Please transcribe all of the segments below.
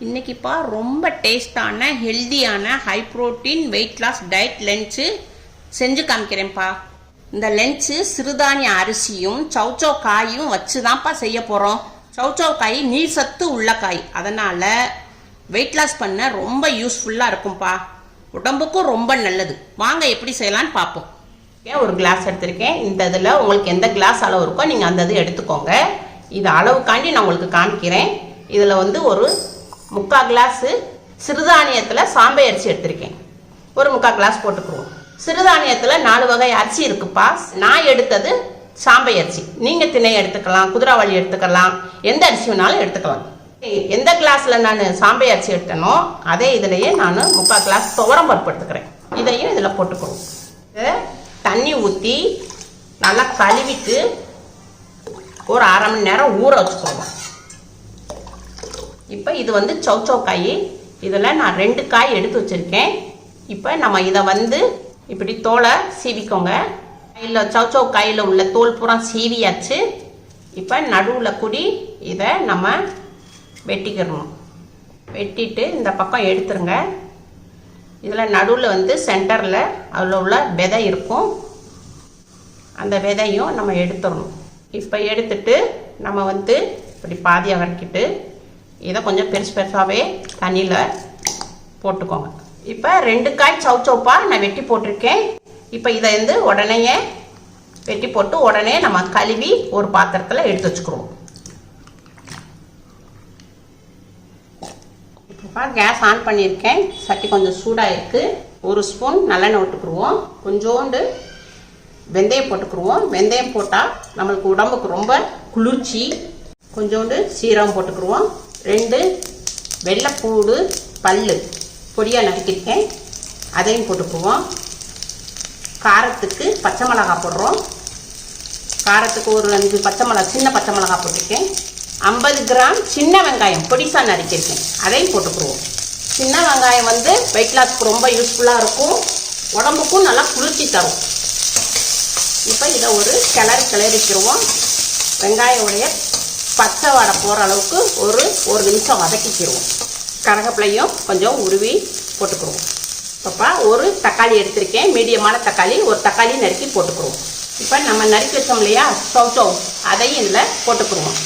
இன்றைக்கிப்பா ரொம்ப டேஸ்டான ஹெல்தியான high protein weight loss diet lunch செஞ்சு காமிக்கிறேன்ப்பா. இந்த லன்ச்சு சிறுதானிய அரிசியும் சௌச்சௌ காயும் வச்சு தான்ப்பா செய்ய போகிறோம். சௌச்சௌ காய் நீர் சத்து உள்ள காய், அதனால் வெயிட் லாஸ் பண்ண ரொம்ப யூஸ்ஃபுல்லாக இருக்கும்ப்பா. உடம்புக்கும் ரொம்ப நல்லது. வாங்க எப்படி செய்யலான்னு பார்ப்போம். ஒரு கிளாஸ் எடுத்திருக்கேன். இந்த இதில் உங்களுக்கு எந்த கிளாஸ் அளவு இருக்கோ நீங்கள் அந்த இது எடுத்துக்கோங்க. இது அளவுக்காண்டி நான் உங்களுக்கு காமிக்கிறேன். இதில் ஒரு 3/4 கிளாஸு சிறுதானியத்தில் சாம்பை அரிசி எடுத்திருக்கேன். ஒரு 3/4 கிளாஸ் போட்டுக்குருவோம். சிறுதானியத்தில் 4 வகை அரிசி இருக்குப்பா. நான் எடுத்தது சாம்பை அரிசி. நீங்கள் திணை எடுத்துக்கலாம், குதிராவாளி எடுத்துக்கலாம், எந்த அரிசி வேணாலும் எடுத்துக்கலாம். எந்த கிளாஸில் நான் சாம்பை அரிசி எடுத்தனோ அதே இதிலையே நான் 3/4 கிளாஸ் துவரம் பருப்பு எடுத்துக்கிறேன். இதையும் இதில் போட்டுக்குருவோம். இதை தண்ணி ஊற்றி நல்லா கழுவிட்டு ஒரு 1/2 மணி நேரம் ஊற வச்சுக்குருவோம். இப்போ இது சௌச்சௌ காய். இதில் நான் 2 காய் எடுத்து வச்சுருக்கேன். இப்போ நம்ம இதை இப்படி தோலை சீவிக்கோங்க. இல்லை சௌச்சௌ காயில் உள்ள தோல் பூரா சீவியாச்சு. இப்போ நடுவில் கூடி இதை நம்ம வெட்டிக்கிறணும். வெட்டிட்டு இந்த பக்கம் எடுத்துருங்க. இதில் நடுவில் சென்டரில் அதில் உள்ள விதை இருக்கும். அந்த விதையும் நம்ம எடுத்துடணும். இப்போ எடுத்துட்டு நம்ம இப்படி பாதியாக வரைக்கிட்டு இதை கொஞ்சம் பெருசு பெருசாகவே தண்ணியில் போட்டுக்கோங்க. இப்போ 2 காய் சௌச்சௌப்பா நான் வெட்டி போட்டிருக்கேன். இப்போ இதை உடனே வெட்டி போட்டு உடனே நம்ம கழுவி ஒரு பாத்திரத்தில் எடுத்து வச்சுக்கிறோம். இப்போ கேஸ் ஆன் பண்ணியிருக்கேன். சட்டி கொஞ்சம் சூடாக இருக்குது. 1 ஸ்பூன் நல்லெண்ணெய் விட்டுக்குருவோம். கொஞ்சோண்டு வெந்தயம் போட்டுக்குருவோம். வெந்தயம் போட்டால் நம்மளுக்கு உடம்புக்கு ரொம்ப குளிர்ச்சி. கொஞ்சோண்டு சீரகம் போட்டுக்குருவோம். 2 வெள்ளைப்பூடு பல்லு பொடியாக நறுக்கிருக்கேன், அதையும் போட்டுக்குவோம். காரத்துக்கு பச்சை மிளகாய் போடுறோம். காரத்துக்கு ஒரு 5 பச்சை மிளகா, சின்ன பச்சை மிளகாய் போட்டிருக்கேன். 50 கிராம் சின்ன வெங்காயம் பொடிசாக நறுக்கிருக்கேன், அதையும் போட்டுக்குருவோம். சின்ன வெங்காயம் வெயிட் லாஸ்க்கு ரொம்ப யூஸ்ஃபுல்லாக இருக்கும். உடம்புக்கும் நல்லா குளிர்ச்சி தரும். இப்போ இதை ஒரு கிளறிக்கிடுவோம். வெங்காயோடைய பச்சை வாடை போகிற அளவுக்கு ஒரு நிமிஷம் வதக்கிக்கிடுவோம். கருவேப்பிலையும் கொஞ்சம் உருவி போட்டுக்குருவோம். இப்போப்பா ஒரு தக்காளி எடுத்திருக்கேன், மீடியமான தக்காளி. ஒரு தக்காளி நறுக்கி போட்டுக்குருவோம். இப்போ நம்ம நறுக்கி வச்சோம் இல்லையா சௌச்சௌ, அதையும் இதில் போட்டுக்குருவோம்.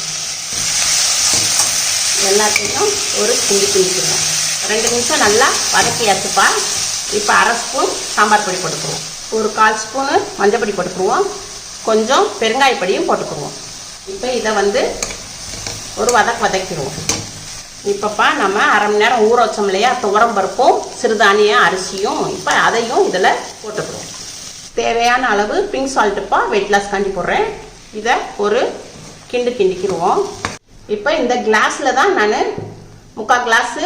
எல்லாத்தையும் ஒரு கிண்டிக்கிடுவோம். 2 நிமிஷம் நல்லா வதக்கியாச்சுப்பா. இப்போ 1/2 ஸ்பூன் சாம்பார் பொடி போட்டுக்குருவோம். ஒரு 1/4 ஸ்பூனு மஞ்சள் பொடி போட்டுக்குருவோம். கொஞ்சம் பெருங்காயப்பொடியும் போட்டுக்குருவோம். இப்போ இதை ஒரு வதக்கிடுவோம். இப்போப்பா நம்ம 1/2 மணி நேரம் ஊற வச்சோம் இல்லையா துவரம் பருப்பும் சிறுதானிய அரிசியும், இப்போ அதையும் இதில் போட்டுக்குருவோம். தேவையான அளவு பிங்க் சால்ட்டுப்பா வெயிட் லாஸ் காண்டி போடுறேன். இதை ஒரு கிண்டிக்கிடுவோம். இப்போ இந்த கிளாஸில் தான் நான் 3/4 கிளாஸு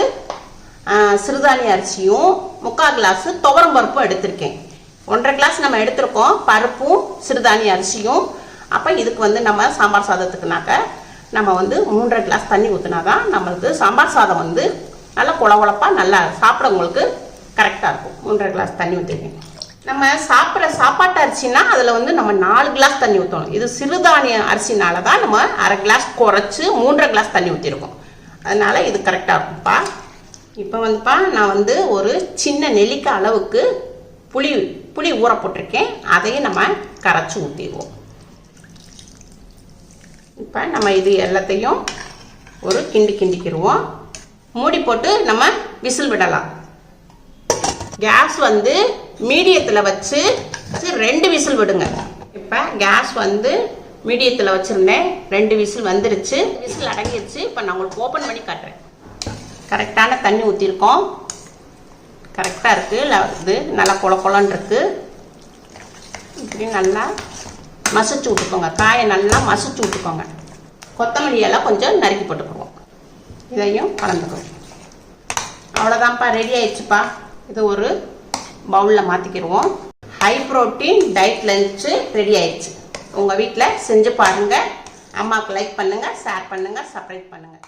சிறுதானிய அரிசியும் 3/4 கிளாஸு துவரம் பருப்பும் எடுத்திருக்கேன். 1/2 கிளாஸ் நம்ம எடுத்திருக்கோம் பருப்பும் சிறுதானிய அரிசியும். அப்போ இதுக்கு நம்ம சாம்பார் சாதத்துக்குனாக்க நம்ம 3/2 கிளாஸ் தண்ணி ஊற்றினா தான் நம்மளுக்கு சாம்பார் சாதம் நல்லா குழகுழப்பாக நல்லா சாப்பிட்றவங்களுக்கு கரெக்டாக இருக்கும். 3/2 கிளாஸ் தண்ணி ஊற்றிருக்கேன். நம்ம சாப்பிட்ற சாப்பாட்டு அரிசினா அதில் நம்ம 4 கிளாஸ் தண்ணி ஊற்றணும். இது சிறுதானிய அரிசினால தான் நம்ம 1/2 கிளாஸ் குறைச்சி 3/2 கிளாஸ் தண்ணி ஊற்றிருக்கோம். அதனால் இது கரெக்டாக இருக்கும்ப்பா. இப்போ நான் ஒரு சின்ன நெல்லிக்காய் அளவுக்கு புளி ஊற போட்டிருக்கேன். அதையும் நம்ம கரைச்சி ஊற்றிடுவோம். இப்போ நம்ம இது எல்லாத்தையும் ஒரு கிண்டிக்கிடுவோம். மூடி போட்டு நம்ம விசில் விடலாம். கேஸ் மீடியத்தில் வச்சு 2 விசில் விடுங்க. இப்போ கேஸ் மீடியத்தில் வச்சுருந்தேன். 2 விசில் வந்துருச்சு. விசில் அடங்கிடுச்சு. இப்போ நான் உங்களுக்கு ஓப்பன் பண்ணி காட்டுறேன். கரெக்டான தண்ணி ஊற்றிருக்கோம். கரெக்டாக இருக்குது. இது நல்லா குழன்னு இருக்குது. இப்படி நல்லா மசிச்சு விட்டுக்கோங்க. காயை நல்லா மசிச்சு விட்டுக்கோங்க. கொத்தமல்லி எல்லாம் கொஞ்சம் நறுக்கி போட்டுக்குவோம். இதையும் கலந்துக்குவோம். அவ்வளோதான்ப்பா, ரெடி ஆயிடுச்சுப்பா. இது ஒரு பவுலில் மாற்றிக்கிடுவோம். High protein diet lunch ready ஆயிடுச்சு. உங்கள் வீட்டில் செஞ்சு பாருங்கள். அம்மாவுக்கு லைக் பண்ணுங்கள், ஷேர் பண்ணுங்கள், சப்ஸ்கிரைப் பண்ணுங்கள்.